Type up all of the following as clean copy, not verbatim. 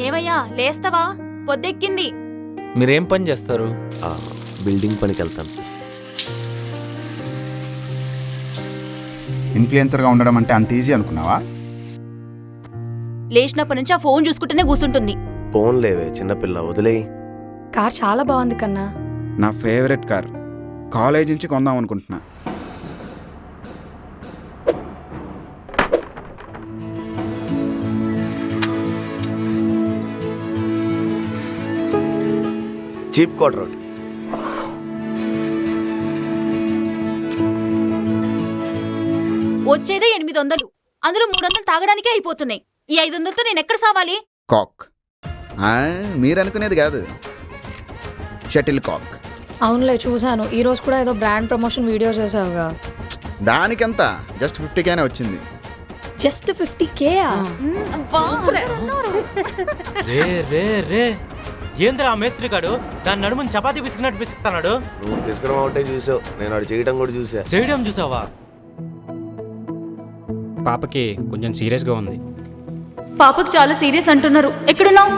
ఏమయ్యా లేస్తావా? పొద్దెక్కింది. మీరేం పని చేస్తారు? బిల్డింగ్ పనికి వెళ్తాను సార్. ఇన్ఫ్లుయెన్సర్గా ఉండడం అంటే అంత ఈజీ అనుకున్నావా? లేచినప్పటి నుంచి ఆ ఫోన్ చూసుకుంటూనే కూర్చుంటుంది. ఫోన్ లేవే చిన్నపిల్ల, వదిలేయి. కార్ చాలా బాగుంది కన్నా. నా ఫేవరెట్ కార్. కాలేజ్ నుంచి కొందాం అనుకుంటున్నా. చీప్ క్వార్టర్ ఒకటి. వచ్చేదే 800, అందులో 300 తాగడానికే అయిపోతున్నాయి. ఈ 500తో నేను ఎక్కడ సావాలి? కాక్. మీరు అనుకునేది కాదు, షటిల్ కాక్. అవునులే చూసాను, ఈ రోజు కూడా ఏదో బ్రాండ్ ప్రమోషన్ వీడియో చేసావుగా. దానికెంత? జస్ట్ 50Kనే వచ్చింది. Just 50K? రే రే రే ఏంద్రా ఆ మేస్త్రి కాడు దాని నడుముని చపాతీ పిసికినట్టు పిసుకుతున్నాడు. నువ్వు పిసకడం ఒకటే చూసావు, నేను వాడు చేయడం కూడా చూసా. చేయడం చూసావా? పాపకి కొంచెం సీరియస్గా ఉంది. పాపకు చాలా సీరియస్ అంటున్నారు. ఎక్కడున్నావు?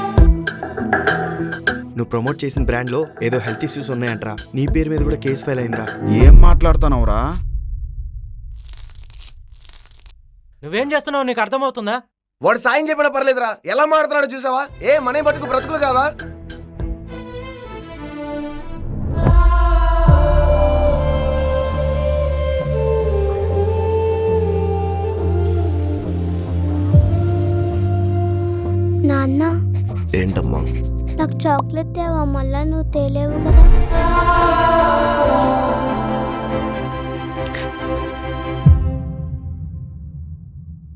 నువ్వు ప్రమోట్ చేసిన బ్రాండ్లో ఏదో హెల్త్ ఇష్యూస్ ఉన్నాయంటరా, నీ పేరు మీద కూడా కేసు ఫైల్ అయిందిరా. ఏం మాట్లాడుతున్నావురా? నువ్వేం చేస్తున్నావు నీకు అర్థమవుతుందా? వాడు సాయం చెప్పినా పర్లేదురా, ఎలా మాడుతున్నాడు చూసావా? మనే బతుకు బ్రతుకులు కాదా? నాన్న, ఏంటమ్మా? నాకు చాక్లెట్ తేవా? మళ్ళా నువ్వు తేలేవు కదా.